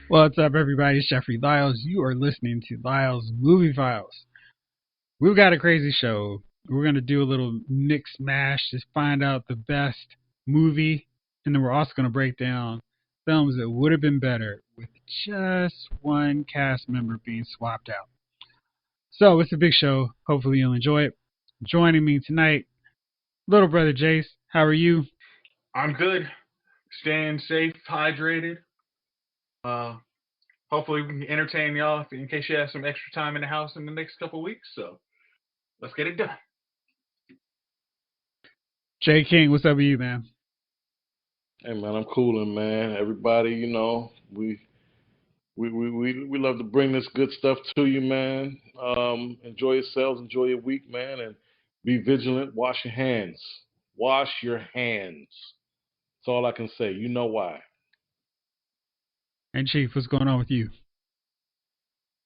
What's up, everybody? It's Jeffrey Lyles. You are listening to Lyles Movie Files. We've got a crazy show. We're going to do a little mix mash to find out the best movie, and then we're also going to break down films that would have been better with just one cast member being swapped out. So it's a big show. Hopefully you'll enjoy it. Joining me tonight, little brother Jace. How are you? I'm good. Staying safe, hydrated. Uh, Hopefully we can entertain y'all in case you have some extra time in the house in the next couple weeks. So let's get it done. Jay King, what's up with you, man? Hey man, I'm cooling, man. Everybody, we love to bring this good stuff to you, man. Enjoy yourselves, enjoy your week, man, and be vigilant. Wash your hands. Wash your hands. That's all I can say. You know why. And Chief, what's going on with you?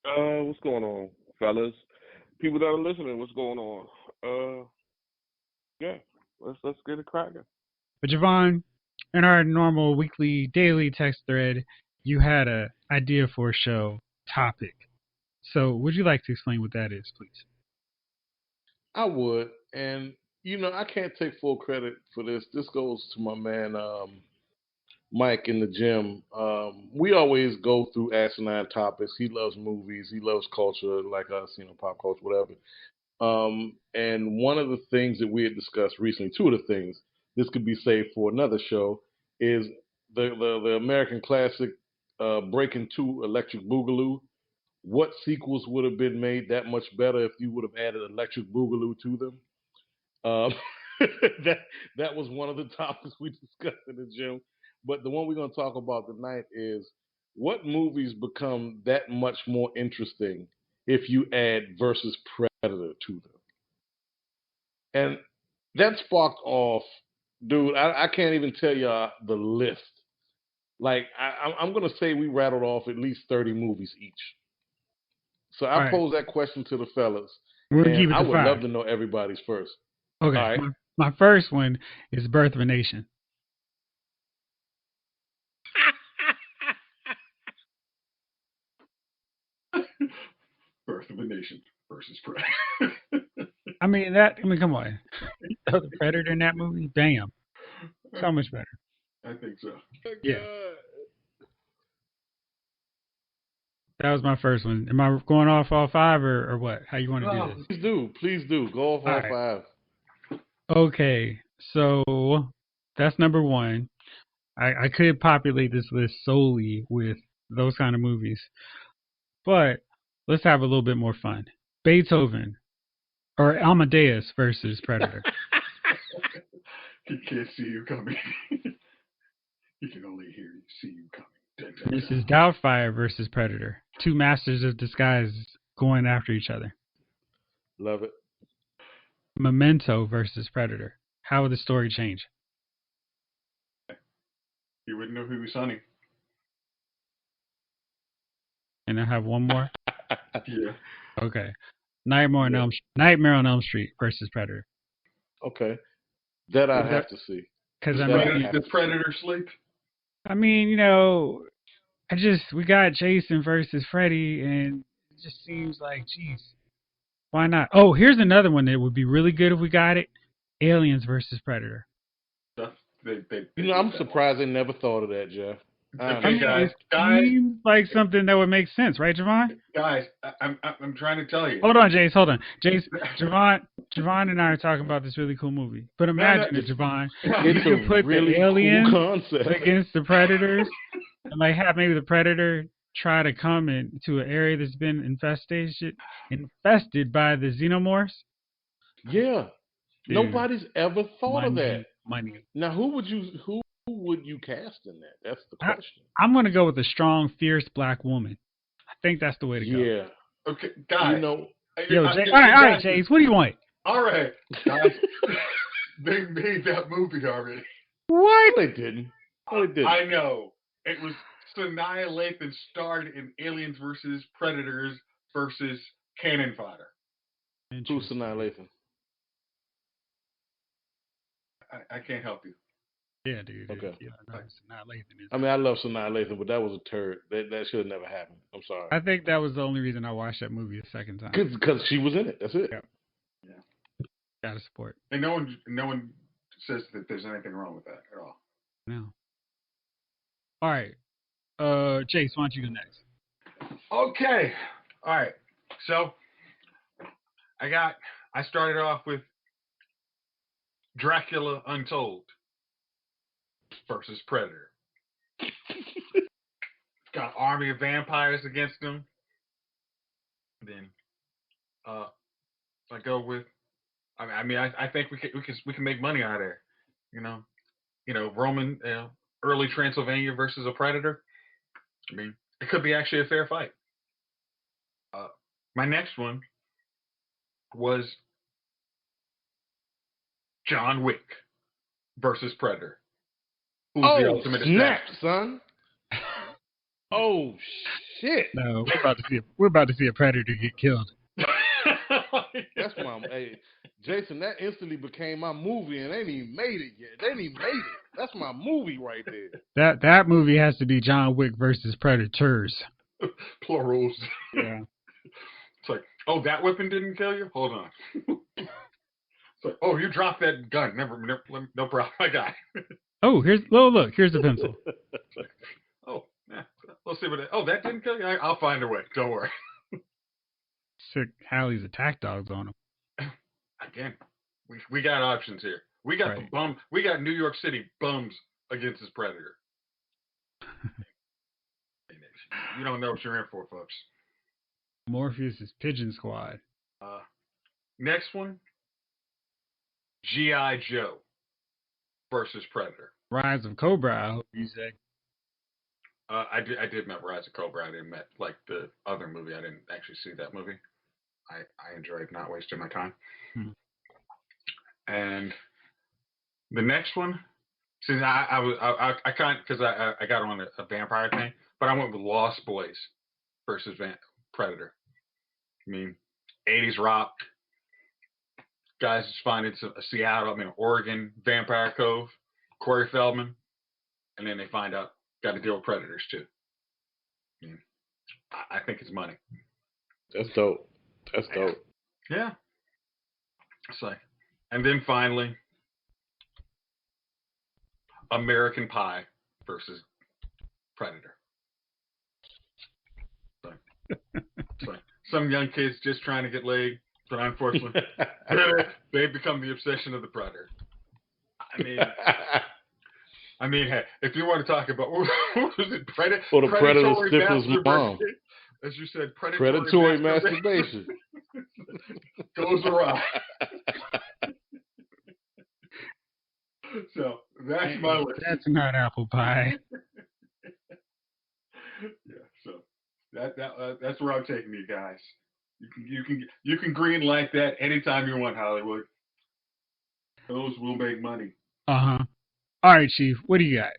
What's going on, fellas? People that are listening, what's going on? Yeah, let's get it cracking. But Jovon, in our normal weekly, daily text thread, you had an idea for a show topic. So would you like to explain what that is, please? I would, and I can't take full credit for this. This goes to my man, Mike in the gym. We always go through asinine topics. He loves movies. He loves culture, like us, pop culture, whatever. And one of the things that we had discussed recently, two of the things, this could be saved for another show, is the American classic Breaking 2 Electric Boogaloo. What sequels would have been made that much better if you would have added Electric Boogaloo to them? Um, that was one of the topics we discussed in the gym. But the one we're going to talk about tonight is what movies become that much more interesting if you add versus Predator to them. And that sparked off, dude. I can't even tell you the list. Like I'm gonna say we rattled off at least 30 movies each. So All I right. pose that question to the fellas, We're going to keep and it I to would love five. to know everybody's first. Okay. All right. My first one is Birth of a Nation. Birth of a Nation versus Predator. I mean, come on. The Predator in that movie? Bam. So much better. I think so. Yeah. That was my first one. Am I going off all five or what? How you want to do this? Please do. Go off all five. Okay, so that's number one. I could populate this list solely with those kind of movies, but let's have a little bit more fun. Beethoven or Amadeus versus Predator. He can't see you coming. He can only hear you, see you coming. This is Doubtfire versus Predator. Two masters of disguise going after each other. Love it. Memento versus Predator. How would the story change? You wouldn't know who was Sonny. And I have one more. Yeah. Okay. Nightmare on Elm Street versus Predator. Okay. That I have to see. Because does Predator sleep? I mean, we got Jason versus Freddy, and it just seems like, geez, why not? Oh, here's another one that would be really good if we got it: Aliens versus Predator. I'm surprised they never thought of that, Jeff. It seems like something that would make sense, right, Jovon? Guys, I'm trying to tell you. Hold on, Jace. Jovon and I are talking about this really cool movie. But imagine it, Jovon. You could put really the aliens cool against the predators, and have maybe the predator try to come into an area that's been infested by the xenomorphs. Yeah. Dude, nobody's ever thought of that. Money. Now, who would you cast in that? That's the question. I'm going to go with a strong, fierce black woman. I think that's the way to go. Yeah. Okay, guys. All right, Jace, what do you want? All right, guys. They made that movie already. What? No, they didn't. I know. It was Sanaa Lathan starred in Aliens versus Predators versus Cannon Fodder. Who's Sanaa Lathan? I can't help you. Yeah, dude. Okay. Yeah, no, Sanaa Lathan is. I mean, I love Sanaa Lathan, but that was a turd. That should have never happened. I'm sorry. I think that was the only reason I watched that movie a second time. Because she was in it. That's it. Yeah. Yeah. Gotta support. And no one says that there's anything wrong with that at all. No. All right. Chase, why don't you go next? Okay. All right. So I started off with Dracula Untold versus Predator. Got army of vampires against them. Then I go with. I think we can make money out of there. Roman early Transylvania versus a Predator. I mean, it could be actually a fair fight. My next one was John Wick versus Predator. Who's the ultimate snap, assassin? son! Oh shit! No, we're about to see a Predator get killed. That's my hey, Jason. That instantly became my movie, and they ain't even made it yet. They ain't even made it. That's my movie right there. That movie has to be John Wick versus Predators. Plurals. Yeah. It's like, oh, that weapon didn't kill you? Hold on. It's like, oh, you dropped that gun. Never no problem. I got it. Oh, here's the pencil. Like, oh, yeah. We'll see what that didn't kill you? I'll find a way. Don't worry. Sick Hallie's attack dogs on him. Again, we got options here. We got the bum. We got New York City bums against this Predator. You don't know what you're in for, folks. Morpheus' Pigeon Squad. Next one, G.I. Joe versus Predator. Rise of Cobra, I hope you say. I did met Rise of Cobra. I didn't met like the other movie. I didn't actually see that movie. I enjoyed not wasting my time. And the next one, since I kind because I got on a vampire thing, but I went with Lost Boys versus Predator. I mean, 80s rock guys just finding Seattle, Oregon, Vampire Cove, Corey Feldman, and then they find out got to deal with predators too. I mean, I think it's money. That's dope. Yeah. It's like, and then finally, American Pie versus Predator. It's like some young kids just trying to get laid, but unfortunately, they've become the obsession of the Predator. I mean, hey, if you want to talk about what was it, Predator? Or the Predator Stifler's mom. As you said, predatory masturbation goes awry. So that's my list. That's not apple pie. Yeah, so that's where I'm taking you guys. You can green light that anytime you want, Hollywood. Those will make money. All right, Chief. What do you got?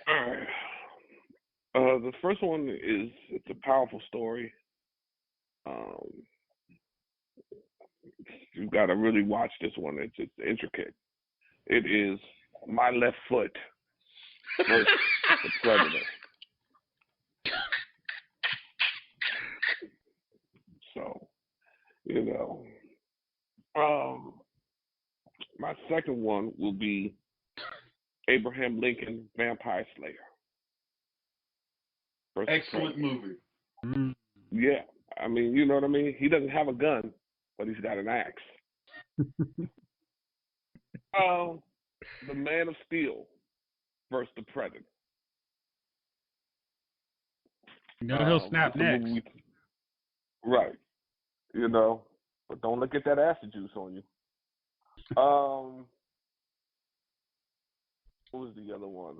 All right. The first one it's a powerful story. You've got to really watch this one. It's intricate. It is My Left Foot versus the Predator. So, my second one will be Abraham Lincoln Vampire Slayer. Excellent movie. Yeah. You know what I mean? He doesn't have a gun, but he's got an axe. The Man of Steel versus the Predator. He'll snap next. Right. But don't look at that acid juice on you. What was the other one?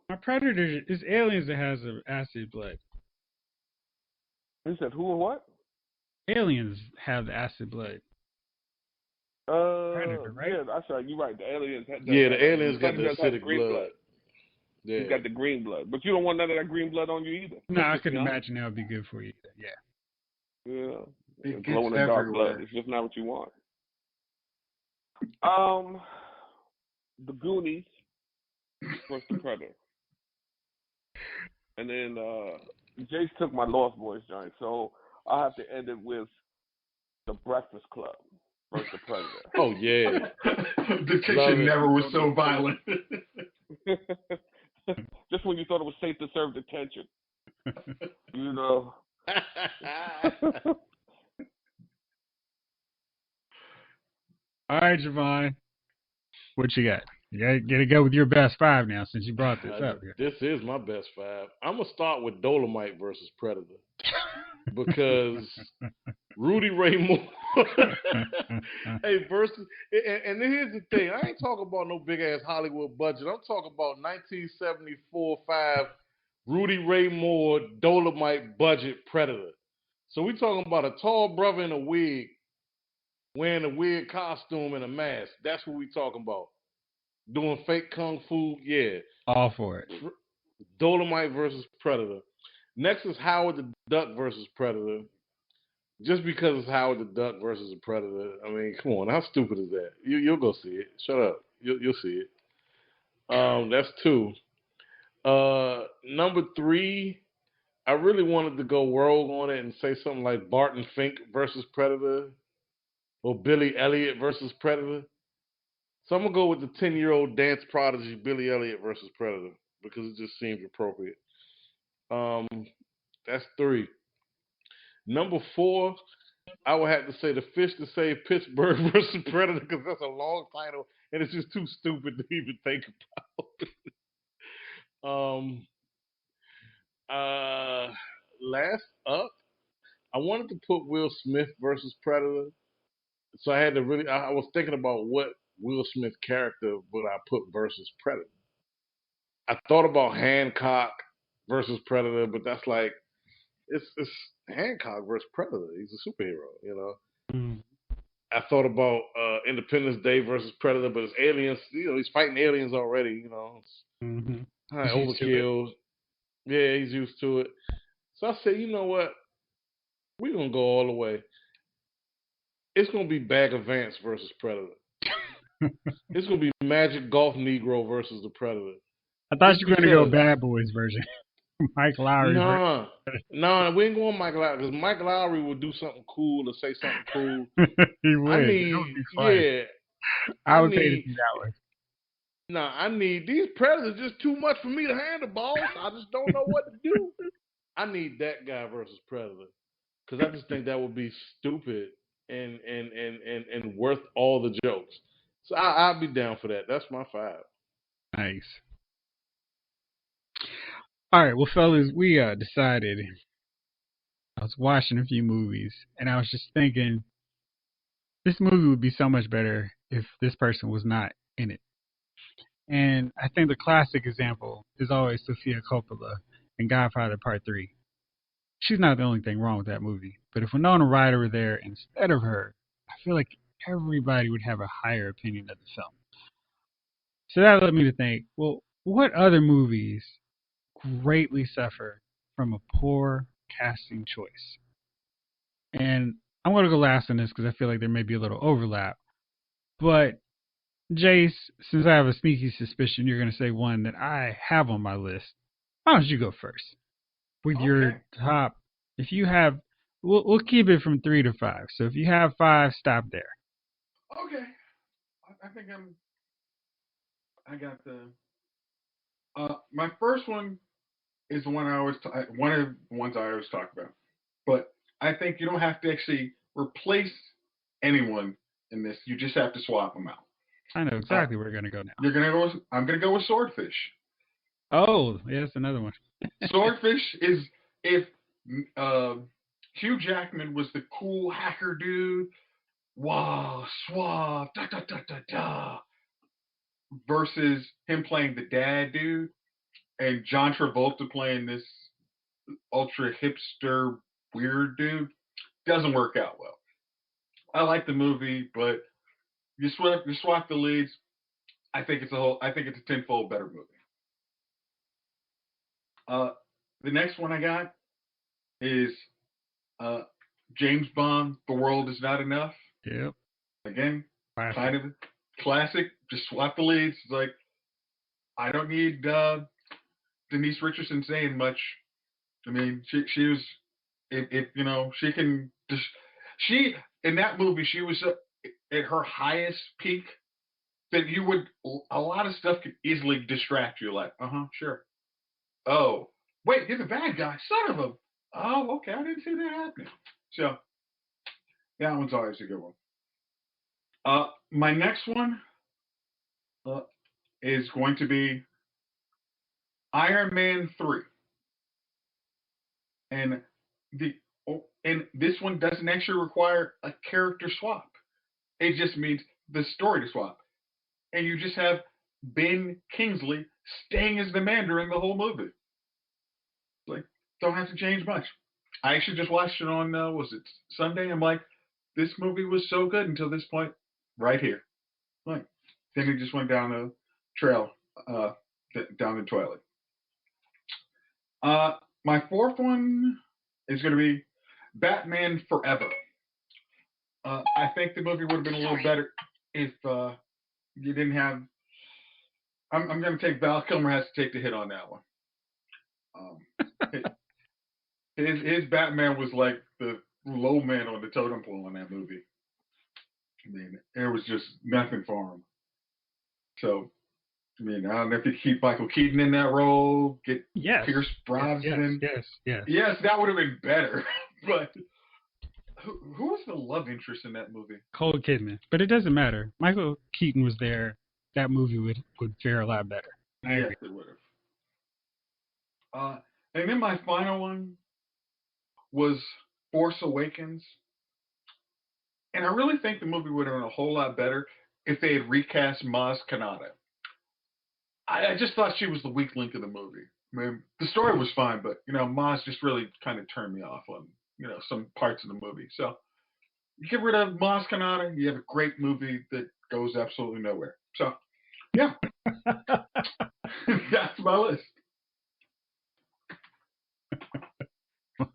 My Predator is aliens that has an acid blood. He said who and what? Aliens have the acid blood. Predator, right? Yeah, that's right. You're right. The aliens. The aliens got the acidic blood. Yeah. You got the green blood, but you don't want none of that green blood on you either. No, I couldn't imagine that would be good for you either. Yeah. Yeah. Glow in the dark blood. It's just not what you want. The Goonies versus the Predator. And then Jace took my Lost Boys joint, so I'll have to end it with The Breakfast Club versus the Predator. Oh yeah. Detention never was so violent. Just when you thought it was safe to serve detention. You know. All right, Jovon. What you got? You got to go with your best five now since you brought this up here. This is my best five. I'm going to start with Dolomite versus Predator. Because Rudy Ray Moore. Hey, versus. And here's the thing. I ain't talking about no big ass Hollywood budget. I'm talking about 1974-5 Rudy Ray Moore Dolomite budget Predator. So we talking about a tall brother in a wig, wearing a weird costume and a mask. That's what we talking about. Doing fake kung fu, yeah. All for it. Dolomite versus Predator. Next is Howard the Duck versus Predator. Just because it's Howard the Duck versus a Predator. I mean, come on, how stupid is that? You'll go see it. Shut up. You'll see it. That's two. Number three, I really wanted to go rogue on it and say something like Barton Fink versus Predator or Billy Elliot versus Predator. So I'm going to go with the 10-year-old dance prodigy Billy Elliot versus Predator because it just seems appropriate. That's three. Number four, I would have to say The Fish to Save Pittsburgh versus Predator because that's a long title and it's just too stupid to even think about. Last up, I wanted to put Will Smith versus Predator. So I had to really, I was thinking about what Will Smith character would I put versus Predator. I thought about Hancock versus Predator, but that's like, it's Hancock versus Predator. He's a superhero, you know. Mm. I thought about Independence Day versus Predator, but it's aliens. You know, he's fighting aliens already. You know, Mm-hmm. Overkill. Yeah, he's used to it. So I said, you know what? We're gonna go all the way. It's gonna be Bag of Vance versus Predator. It's gonna be Magic Golf Negro versus the Predator. I thought you were going to go Bad Boys version. Mike Lowry. No, we ain't going Mike Lowry because Mike Lowry will do something cool or say something cool. He would. I would pay to see that one. No, I need these Predators just too much for me to handle, boss. I just don't know what to do. I need that guy versus Predator because I just think that would be stupid and worth all the jokes. So I'll be down for that. That's my five. Nice. All right, well, fellas, we decided. I was watching a few movies, and I was just thinking, this movie would be so much better if this person was not in it. And I think the classic example is always Sofia Coppola in Godfather Part 3. She's not the only thing wrong with that movie, but if Winona Ryder were there instead of her, I feel like everybody would have a higher opinion of the film. So that led me to think, well, what other movies greatly suffer from a poor casting choice? And I'm going to go last on this because I feel like there may be a little overlap. But, Jace, since I have a sneaky suspicion you're going to say one that I have on my list, why don't you go first? With your top, if you have, we'll keep it from 3 to 5. So if you have 5, stop there. Okay. I think I got the. My first one is the one one of the ones I always talk about. But I think you don't have to actually replace anyone in this. You just have to swap them out. I know exactly where you're gonna go now. I'm gonna go with Swordfish. Oh, yeah, that's another one. Swordfish is if Hugh Jackman was the cool hacker dude. Wow, suave, da da da da da. Versus him playing the dad dude, and John Travolta playing this ultra hipster weird dude, doesn't work out well. I like the movie, but you swap the leads. I think it's a tenfold better movie. The next one I got is James Bond. The World Is Not Enough. Yep. Again, Classic. kind of classic. Just swap the leads. It's like I don't need Denise Richardson saying much. I mean, she was if you know she can just she in that movie she was at her highest peak that you would a lot of stuff could easily distract you. Like, sure. Oh, wait, you're the bad guy, son of a. Oh, okay, I didn't see that happening. So that one's always a good one. My next one is going to be Iron Man 3, and and this one doesn't actually require a character swap. It just means the story to swap, and you just have Ben Kingsley staying as the man during the whole movie. Like, don't have to change much. I actually just watched it on was it Sunday? I'm like, this movie was so good until this point, right here. Like, then it just went down a trail, down the toilet. My fourth one is going to be Batman Forever. I think the movie would have been a little better if you didn't have. I'm going to take Val Kilmer has to take the hit on that one. His Batman was like the low man on the totem pole in that movie. I mean, there was just nothing for him. So, I mean, I don't know if you keep Michael Keaton in that role, get Pierce Brosnan. Yes, that would have been better. But who was the love interest in that movie? Cole Kidman. But it doesn't matter. Michael Keaton was there. That movie would fare a lot better. Yes, it would have. And then my final one was Force Awakens. And I really think the movie would have been a whole lot better if they had recast Maz Kanata. I just thought she was the weak link of the movie. I mean, the story was fine, but, Maz just really kind of turned me off on, some parts of the movie. So you get rid of Maz Kanata, you have a great movie that goes absolutely nowhere. So, yeah. That's my list.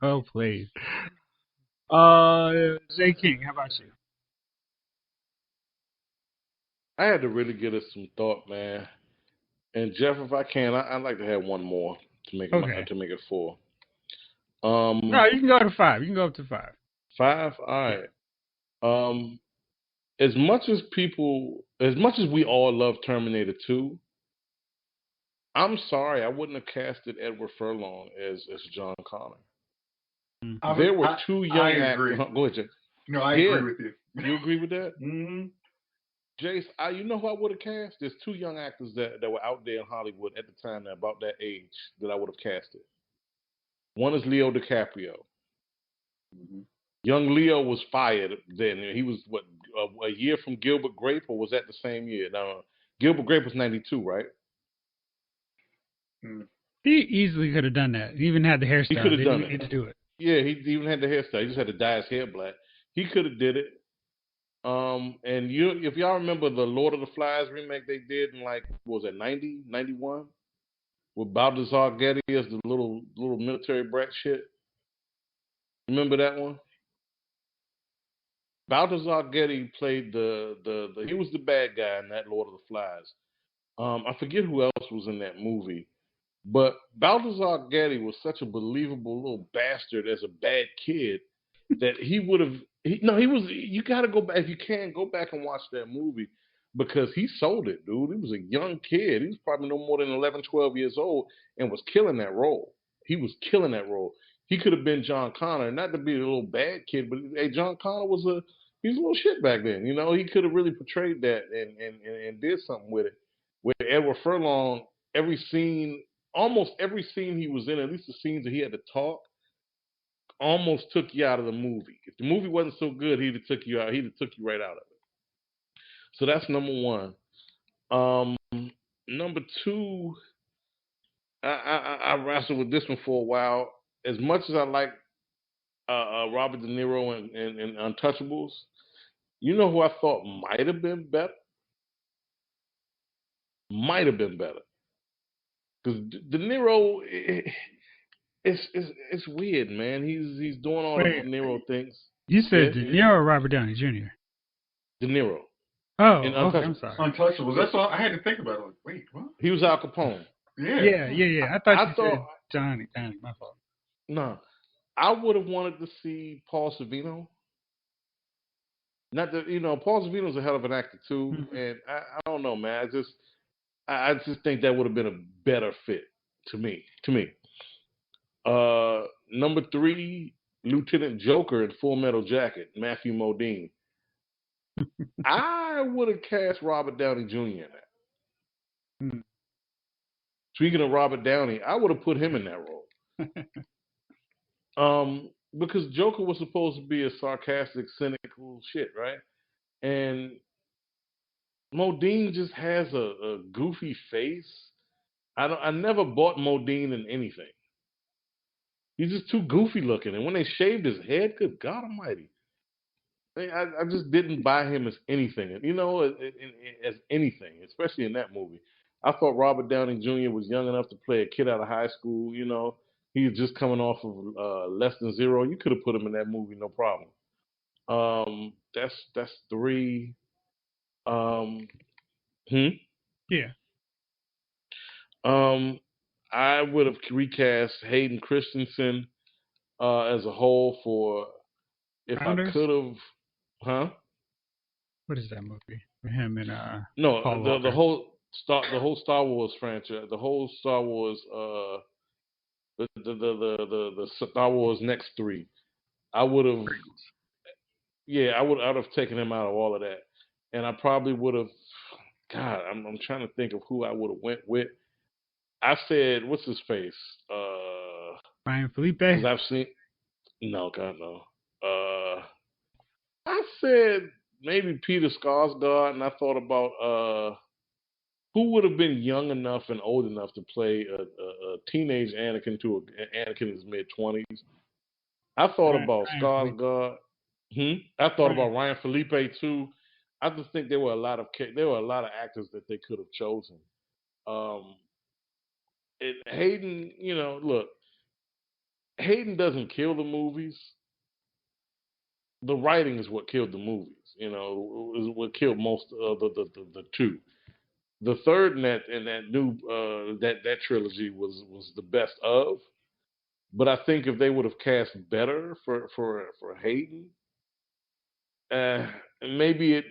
Well played. J. King, how about you? I had to really give it some thought, man. And Jeff, if I can, I'd like to have one more to make it 4. No, you can go to 5. You can go up to 5. 5? All right. Yeah. As much as we all love Terminator 2, I'm sorry, I wouldn't have casted Edward Furlong as John Connor. There were 2 young actors. Go ahead, Jay. No, I agree with you. You agree with that? Mm-hmm. Jace, you know who I would have cast? There's 2 young actors that were out there in Hollywood at the time, about that age, that I would have casted. One is Leo DiCaprio. Mm-hmm. Young Leo was fired then. He was, a year from Gilbert Grape, or was that the same year? Now, Gilbert Grape was 92, right? He easily could have done that. He even had the hairstyle. He could have done it. Need to do it. Yeah, he even had the hairstyle. He just had to dye his hair black. He could have did it. And if y'all remember the Lord of the Flies remake they did in, like, what was it, 90, 91? With Balthazar Getty as the little military brat shit. Remember that one? Balthazar Getty played he was the bad guy in that Lord of the Flies. I forget who else was in that movie, but Balthazar Getty was such a believable little bastard as a bad kid that he would have. You got to go back if you can go back and watch that movie because he sold it, dude. He was a young kid. He was probably no more than 11, 12 years old and was killing that role. He was killing that role. He could have been John Connor, not to be a little bad kid, but hey, John Connor he was a little shit back then. He could have really portrayed that and did something with it. With Edward Furlong, almost every scene he was in, at least the scenes that he had to talk, almost took you out of the movie. If the movie wasn't so good, he'd have took you out. He'd have took you right out of it. So that's number 1. Number 2, I wrestled with this one for a while. As much as I like Robert De Niro and Untouchables, you know who I thought might have been better? Might have been better. Because De Niro, it's weird, man. He's doing all the De Niro things. You said De Niro or Robert Downey Jr.? De Niro. Oh, in okay. I'm Untouchable. sorry. Untouchables. That's all. I had to think about it. Like, wait, what? He was Al Capone. Yeah. Yeah. I thought I you thought said Johnny. My fault. no, I would have wanted to see Paul Sorvino. Not that Paul Sorvino's a hell of an actor too, Mhm. and I don't know, man. I just think that would have been a better fit to me. Number three, Lieutenant Joker in Full Metal Jacket, Matthew Modine. I would have cast Robert Downey Jr. in that. Mhm. Speaking of Robert Downey, I would have put him in that role. Because Joker was supposed to be a sarcastic, cynical shit, right? And Modine just has a goofy face. I never bought Modine in anything. He's just too goofy looking. And when they shaved his head, good God Almighty, I just didn't buy him as anything. As anything, especially in that movie. I thought Robert Downey Jr. was young enough to play a kid out of high school. He was just coming off of Less Than Zero. You could have put him in that movie, no problem. That's three. Um, hmm. Yeah. I would have recast Hayden Christensen as a whole for if I Founders. could have, huh? What is that movie with him and No, Paul the Walker? whole Star Wars franchise, the whole Star Wars, the Star Wars next three. I would have, yeah, I'd have taken him out of all of that, and I probably would have. God, I'm trying to think of who I would have went with. I said, what's his face? Ryan Felipe. Because I've seen. No, God, no. I said maybe Peter Skarsgård, and I thought about who would have been young enough and old enough to play a teenage Anakin to an Anakin in his mid-20s. I thought about Ryan Felipe. Skarsgård. I thought Ryan. about Ryan Felipe too. I just think there were a lot of actors that they could have chosen. Um, Hayden, look, Hayden doesn't kill the movies. The writing is what killed the movies. Is what killed most of the two. The third in that new that trilogy was the best of. But I think if they would have cast better for Hayden, maybe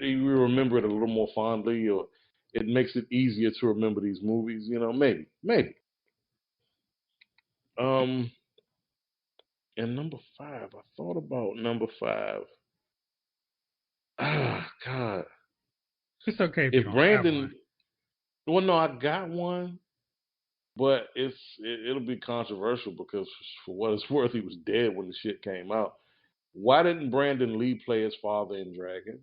you remember it a little more fondly, or it makes it easier to remember these movies. Maybe. Um, and number five, I thought about number five. Ah, God. It's okay if you If don't have Brandon, one. well, no, I got one, but it'll be controversial because for what it's worth, he was dead when the shit came out. Why didn't Brandon Lee play his father in Dragon?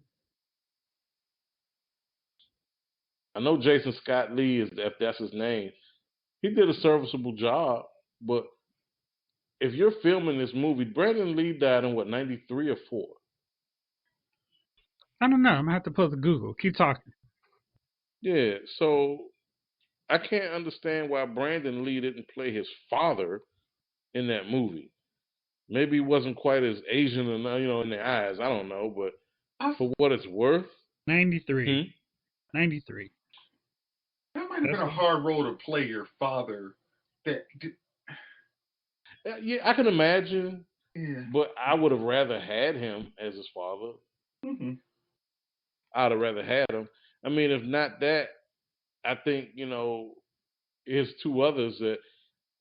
I know Jason Scott Lee is if that's his name. He did a serviceable job, but if you're filming this movie, Brandon Lee died in what 93 or 4. I don't know. I'm gonna have to pull the Google. Keep talking. Yeah, so I can't understand why Brandon Lee didn't play his father in that movie. Maybe he wasn't quite as Asian, in the eyes. I don't know, but I, for what it's worth, 93. hmm? 93. that might have been That's a hard role to play your father. That Yeah, I can imagine, yeah. but I would have rather had him as his father. Mm-hmm. I'd have rather had him. I mean, if not that, I think here's two others that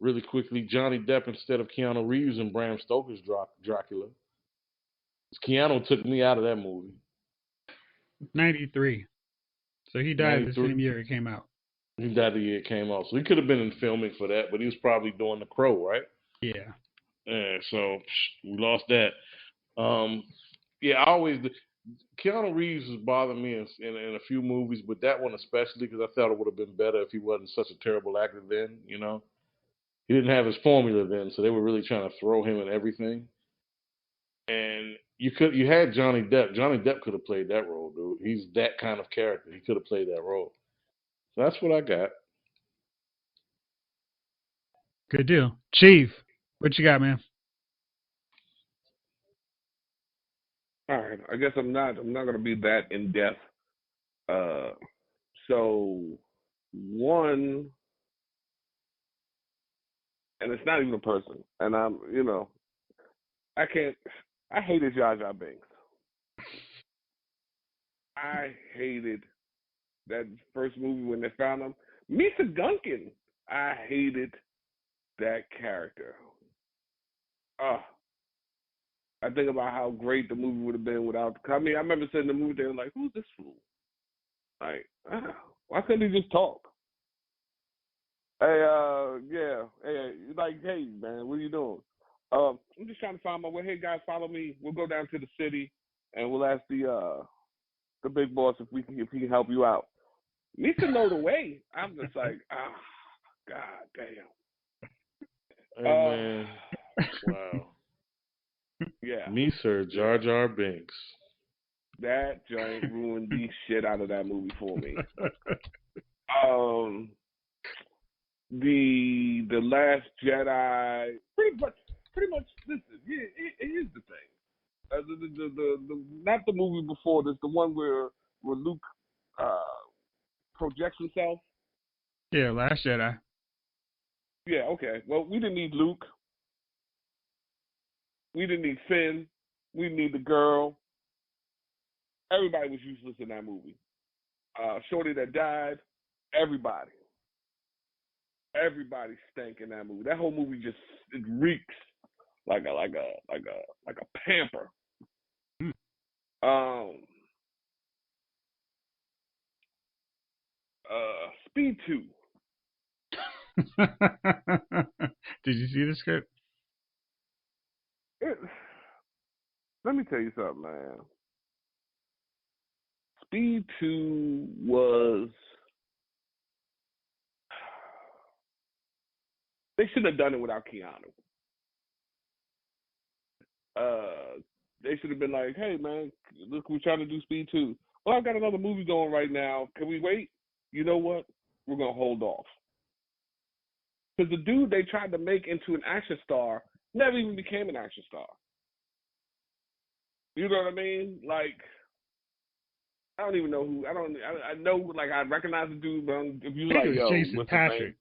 really quickly: Johnny Depp instead of Keanu Reeves and Bram Stoker's Dracula. Keanu took me out of that movie. 93. So he died the 93. same year it came out. He died the year it came out, so he could have been in filming for that, but he was probably doing The Crow, right? Yeah. Yeah, so we lost that. Um, yeah, I always Keanu Reeves has bothered me in a few movies, but that one especially because I thought it would have been better if he wasn't such a terrible actor then. He didn't have his formula then, so they were really trying to throw him in everything. And you had Johnny Depp. Johnny Depp could have played that role, dude. He's that kind of character. He could have played that role. So that's what I got. Good deal. Chief, what you got, man? All right. I guess I'm not gonna be that in depth So one, and it's not even a person, and I can't. I hated Jar Jar Binks. I hated that first movie when they found him. Misa Gunkin. I hated that character. I think about how great the movie would have been without. I mean, I remember sitting in the movie there like, who's this fool? Like, why couldn't he just talk? Hey, yeah, hey, like, hey, man, what are you doing? I'm just trying to find my way. Hey, guys, follow me. We'll go down to the city and we'll ask the big boss if he can help you out. Needs to know the way. I'm just like, god damn. Hey, man. Wow. Yeah. Me, sir, Jar Jar Binks. That joint ruined the shit out of that movie for me. The Last Jedi, pretty much. Listen, yeah, here's the thing. The not the movie before this, the one where Luke projects himself. Yeah, Last Jedi. Yeah, okay. Well, we didn't need Luke. We didn't need Finn. We didn't need the girl. Everybody was useless in that movie. Shorty that died. Everybody stank in that movie. That whole movie just it reeks like a pamper. Speed 2. Did you see the script? Let me tell you something, man. Speed 2 was. They should have done it without Keanu. They should have been like, hey, man, look, we're trying to do Speed 2. Well, I've got another movie going right now. Can we wait? You know what? We're going to hold off. Because the dude they tried to make into an action star never even became an action star. You know what I mean? Like, I don't even know who. I know, like, I recognize the dude, but if you like, yo, Jason what's Patrick.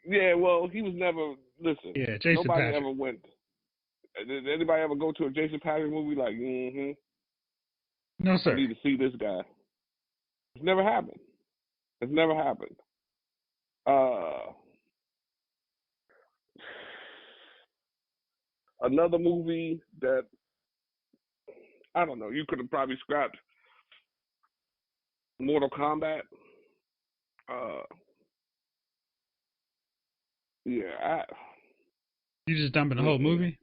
His name? Yeah, well, he was never. Listen, yeah, Jason nobody Patrick. ever went. Did anybody ever go to a Jason Patrick movie? Like, No, sir. I need to see this guy. It's never happened. It's never happened. Another movie that I don't know. You could have probably scrapped Mortal Kombat. Yeah. You just dumping the whole movie?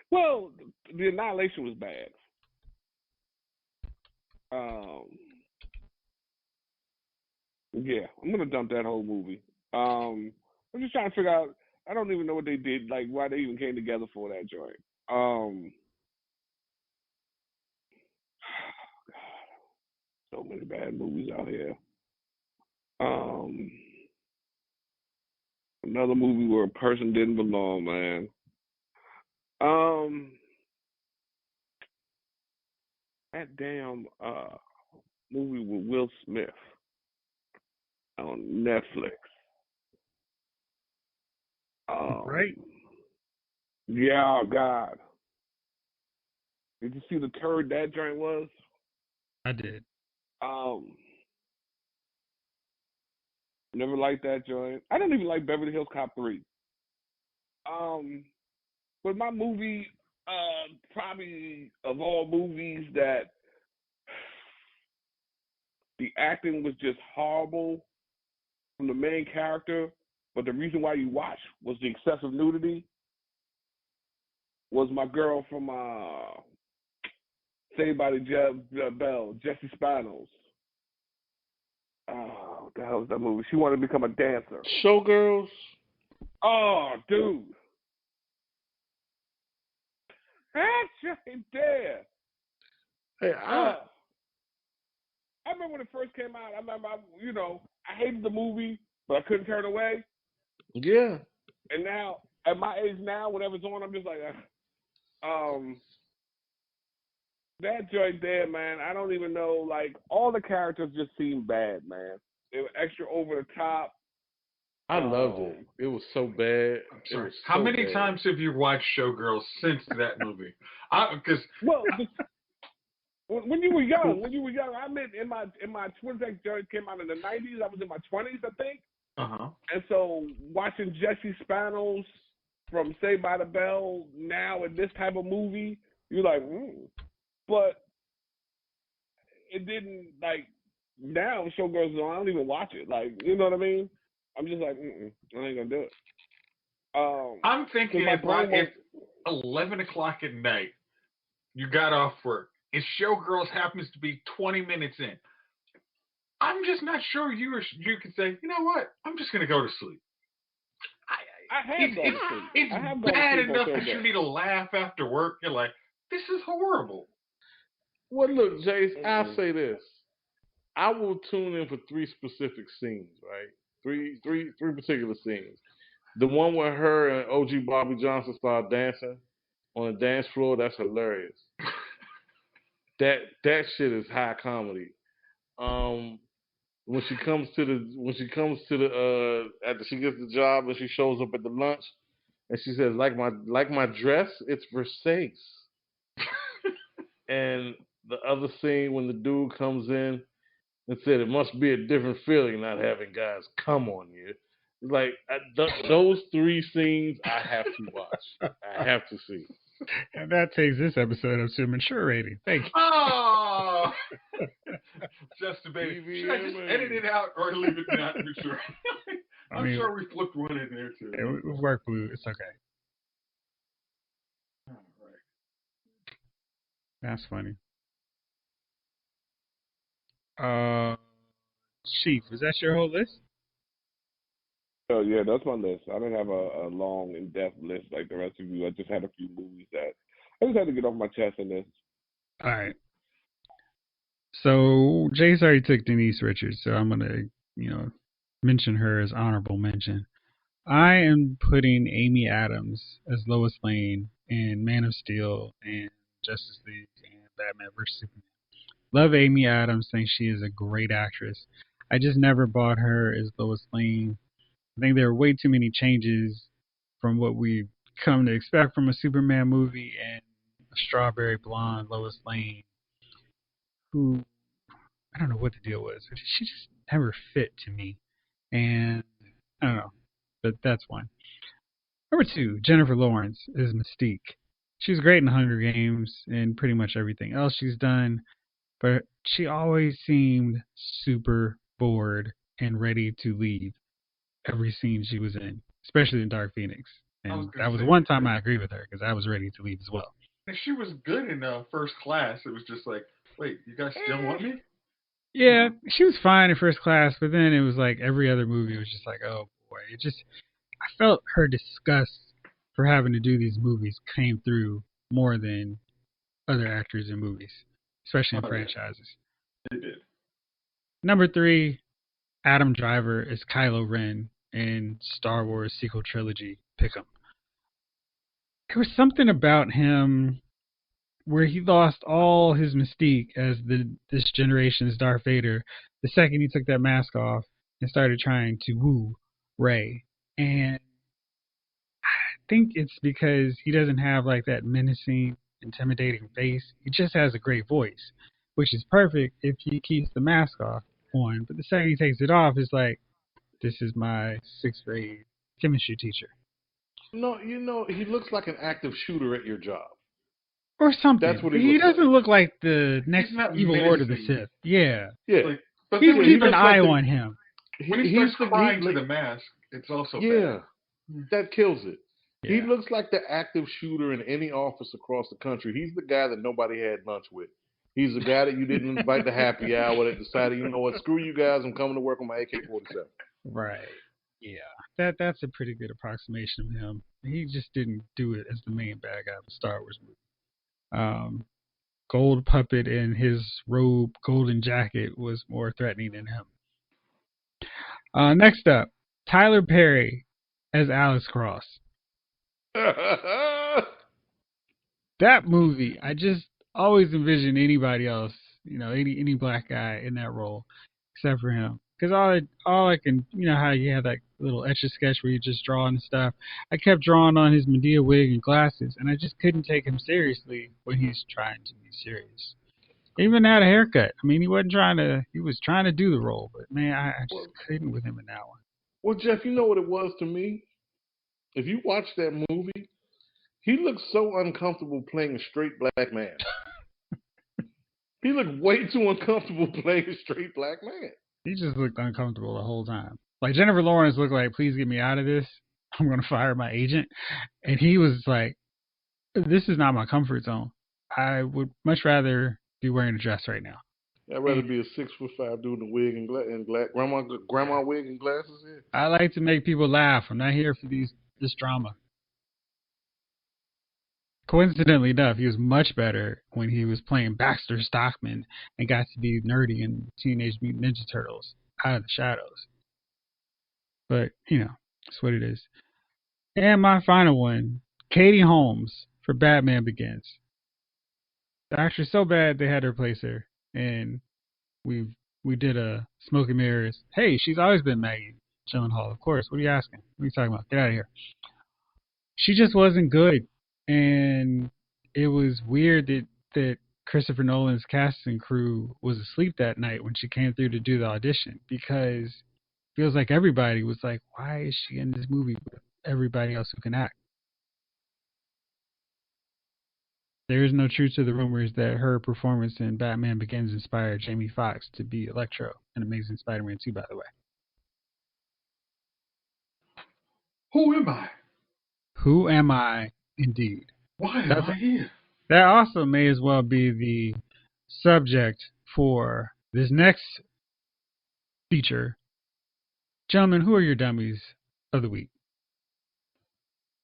Well, the Annihilation was bad. Yeah, I'm gonna dump that whole movie. I'm just trying to figure out. I don't even know what they did, like why they even came together for that joint. So many bad movies out here. Another movie where a person didn't belong, man. That damn movie with Will Smith on Netflix. Right? Yeah, God. Did you see the turd that joint was? I did. Never liked that joint. I didn't even like Beverly Hills Cop 3. But my movie, probably of all movies that the acting was just horrible from the main character, but the reason why you watch was the excessive nudity, was my girl from Saved by the Bell, Jessie Spano's. Oh, what the hell is that movie? She wanted to become a dancer. Showgirls? Oh, dude. That's right there. Hey, I remember when it first came out. I remember, I hated the movie, but I couldn't turn away. Yeah. And now, at my age now, whenever it's on, I'm just like, That joint there, man. I don't even know. Like all the characters just seem bad, man. They were extra over the top. I loved it. It was so bad. I'm It sorry. was How so many bad. times have you watched Showgirls since that movie? Because when you were young, I mean, in my Twin X joint came out in the '90s. I was in my 20s, I think. And so watching Jesse Spano's from Saved by the Bell now in this type of movie, you're like, but it didn't like now Showgirls on. I don't even watch it. Like, you know what I mean? I'm just like, I ain't gonna do it. I'm thinking my if, brain if 11 o'clock at night you got off work and Showgirls happens to be 20 minutes in, I'm just not sure you could say, you know what? I'm just gonna go to sleep. It's bad enough that you need to laugh after work. You're like, this is horrible. Well, look, Jace, I'll say this. I will tune in for 3 specific scenes, right? Three particular scenes. The one where her and OG Bobby Johnson start dancing on the dance floor, that's hilarious. That shit is high comedy. When she comes to the after she gets the job and she shows up at the lunch and she says, like my dress, it's Versace. And the other scene when the dude comes in and said it must be a different feeling not having guys come on you. Like those 3 scenes, I have to watch. I have to see. And that takes this episode up to a mature rating. Thank you. Oh, just debating. Should I just edit it out or leave it not mature? I'm sure we flipped one in there too. It worked, Blue. It's okay. All right. That's funny. Chief, is that your whole list? Oh yeah, that's my list. I didn't have a long, in-depth list like the rest of you. I just had a few movies that I just had to get off my chest in this. All right. So Jay's already took Denise Richards, so I'm gonna, mention her as honorable mention. I am putting Amy Adams as Lois Lane in Man of Steel and Justice League and Batman vs Superman. Love Amy Adams. Think she is a great actress. I just never bought her as Lois Lane. I think there are way too many changes from what we've come to expect from a Superman movie and a strawberry blonde Lois Lane, who I don't know what the deal was. She just never fit to me. And I don't know, but that's one. Number 2, Jennifer Lawrence is Mystique. She was great in Hunger Games and pretty much everything else she's done, but she always seemed super bored and ready to leave every scene she was in, especially in Dark Phoenix. And that was one time I agree with her because I was ready to leave as well. And she was good in First Class. It was just like, wait, you guys still want me? Yeah, she was fine in First Class, but then it was like every other movie was just like, oh boy. I felt her disgust for having to do these movies came through more than other actors in movies, especially in franchises. It did. Number 3, Adam Driver is Kylo Ren in Star Wars sequel trilogy Pick'em. There was something about him where he lost all his mystique as this generation's Darth Vader the second he took that mask off and started trying to woo Rey. And I think it's because he doesn't have like that menacing, intimidating face. He just has a great voice, which is perfect if he keeps the mask on. But the second he takes it off, it's like, this is my 6th grade chemistry teacher. No, he looks like an active shooter at your job. Or something. That's what he doesn't look like the next evil Lord of the Sith. Yeah. Yeah. Like, but People keep an eye on him. When he starts crying to the mask, it's also bad. That kills it. Yeah. He looks like the active shooter in any office across the country. He's the guy that nobody had lunch with. He's the guy that you didn't invite to happy hour that decided, you know what, screw you guys, I'm coming to work on my AK-47. Right. Yeah. That's a pretty good approximation of him. He just didn't do it as the main bad guy of the Star Wars movie. Gold puppet in his robe, golden jacket was more threatening than him. Next up, Tyler Perry as Alex Cross. That movie, I just always envision anybody else, any black guy in that role, except for him. Because all I can, how you have that little etch a sketch where you just draw and stuff. I kept drawing on his Medea wig and glasses, and I just couldn't take him seriously when he's trying to be serious. He even had a haircut. I mean, he wasn't trying to. He was trying to do the role, but man, I just couldn't with him in that one. Well, Jeff, you know what it was to me? If you watch that movie, he looked so uncomfortable playing a straight black man. He looked way too uncomfortable playing a straight black man. He just looked uncomfortable the whole time. Like Jennifer Lawrence looked like, please get me out of this. I'm going to fire my agent. And he was like, this is not my comfort zone. I would much rather be wearing a dress right now. I'd rather be a 6'5" dude in a wig and grandma wig and glasses. Yeah. I like to make people laugh. I'm not here for this drama. Coincidentally enough, he was much better when he was playing Baxter Stockman and got to be nerdy in Teenage Mutant Ninja Turtles Out of the Shadows. But, that's what it is. And my final one, Katie Holmes for Batman Begins. The actress so bad they had to replace her. And we did a Smoke and Mirrors. Hey, she's always been Maggie Gyllenhaal, of course. What are you asking? What are you talking about? Get out of here. She just wasn't good. And it was weird that Christopher Nolan's casting crew was asleep that night when she came through to do the audition, because it feels like everybody was like, why is she in this movie with everybody else who can act? There is no truth to the rumors that her performance in Batman Begins inspired Jamie Foxx to be Electro in Amazing Spider-Man 2, by the way. Who am I? Who am I, indeed? Why am I here? That also may as well be the subject for this next feature. Gentlemen, who are your dummies of the week?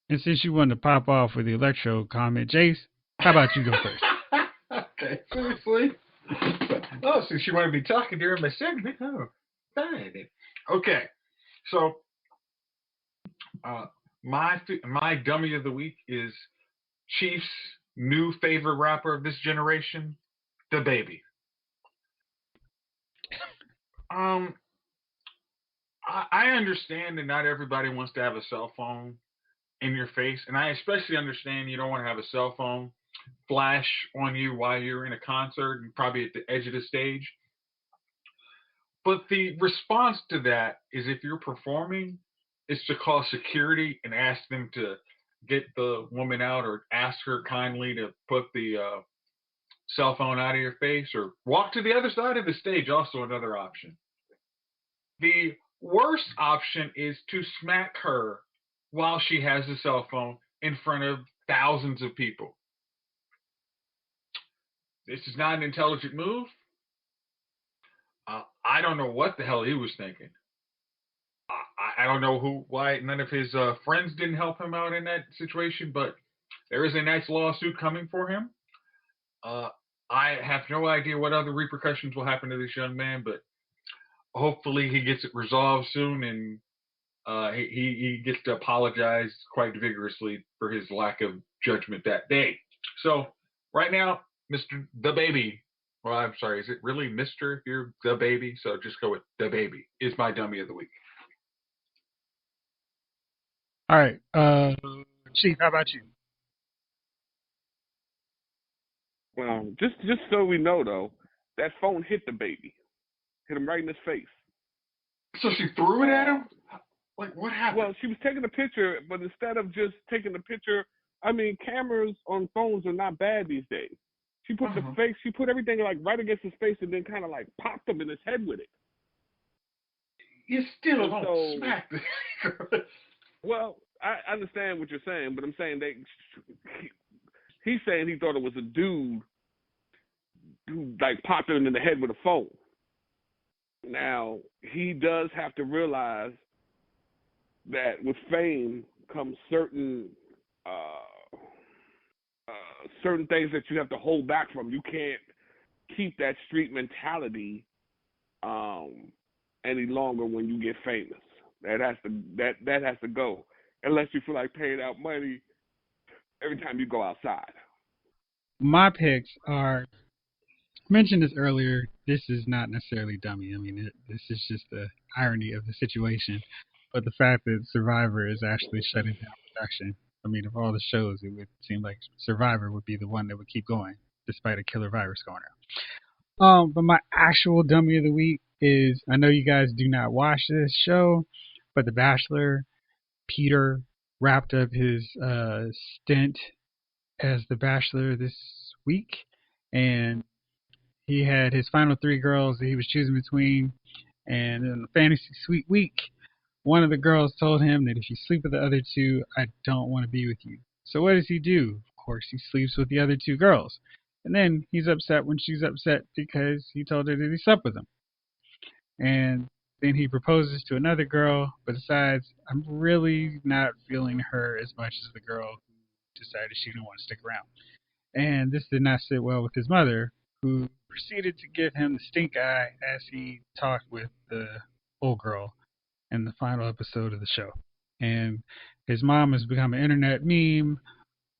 And since you wanted to pop off with the Electro comment, Jace, how about you go first? Okay, seriously? Oh, since you want to be talking during my segment? Oh, fine. Okay, so my dummy of the week is Chief's new favorite rapper of this generation, The Baby. I understand that not everybody wants to have a cell phone in your face, and I especially understand you don't want to have a cell phone flash on you while you're in a concert and probably at the edge of the stage. But the response to that is, if you're performing, is to call security and ask them to get the woman out, or ask her kindly to put the cell phone out of your face, or walk to the other side of the stage, also another option. The worst option is to smack her while she has the cell phone in front of thousands of people. This is not an intelligent move. I don't know what the hell he was thinking. I don't know why none of his friends didn't help him out in that situation, but there is a nice lawsuit coming for him. I have no idea what other repercussions will happen to this young man, but hopefully he gets it resolved soon, and he gets to apologize quite vigorously for his lack of judgment that day. So right now, Mr. The Baby. Well, I'm sorry, is it really Mr. if you're The Baby? So just go with The Baby is my dummy of the week. All right. Chief, how about you? Well, just so we know, though, that phone hit the baby. Hit him right in his face. So she threw it at him? Like, what happened? Well, she was taking a picture, but instead of just taking the picture, I mean, cameras on phones are not bad these days. She put she put everything like right against his face, and then kind of like popped him in his head with it. You still don't smack the Well, I understand what you're saying, but I'm saying he's saying he thought it was a dude who like popped him in the head with a phone. Now, he does have to realize that with fame comes certain things that you have to hold back from. You can't keep that street mentality any longer when you get famous. That has to go, unless you feel like paying out money every time you go outside. my picks are, I mentioned this earlier. This is not necessarily dummy. I mean, this is just the irony of the situation. But the fact that Survivor is actually shutting down production. I mean, of all the shows, it would seem like Survivor would be the one that would keep going, despite a killer virus going around. But my actual dummy of the week is, I know you guys do not watch this show, but The Bachelor, Peter wrapped up his stint as The Bachelor this week, and he had his final three girls that he was choosing between. And in the fantasy suite week, one of the girls told him that if you sleep with the other two, I don't want to be with you. So what does he do? Of course, he sleeps with the other two girls. And then he's upset when she's upset because he told her that he slept with them. And then he proposes to another girl, but decides, I'm really not feeling her as much as the girl who decided she didn't want to stick around. And this did not sit well with his mother, who proceeded to give him the stink eye as he talked with the old girl in the final episode of the show. And his mom has become an internet meme.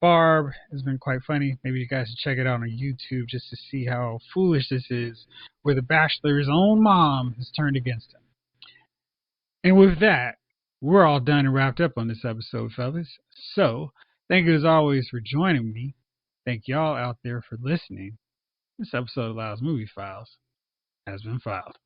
Barb has been quite funny. Maybe you guys should check it out on YouTube just to see how foolish this is, where the Bachelor's own mom has turned against him. And with that, we're all done and wrapped up on this episode, fellas. So, thank you as always for joining me. Thank y'all out there for listening. This episode of Lyle's Movie Files has been filed.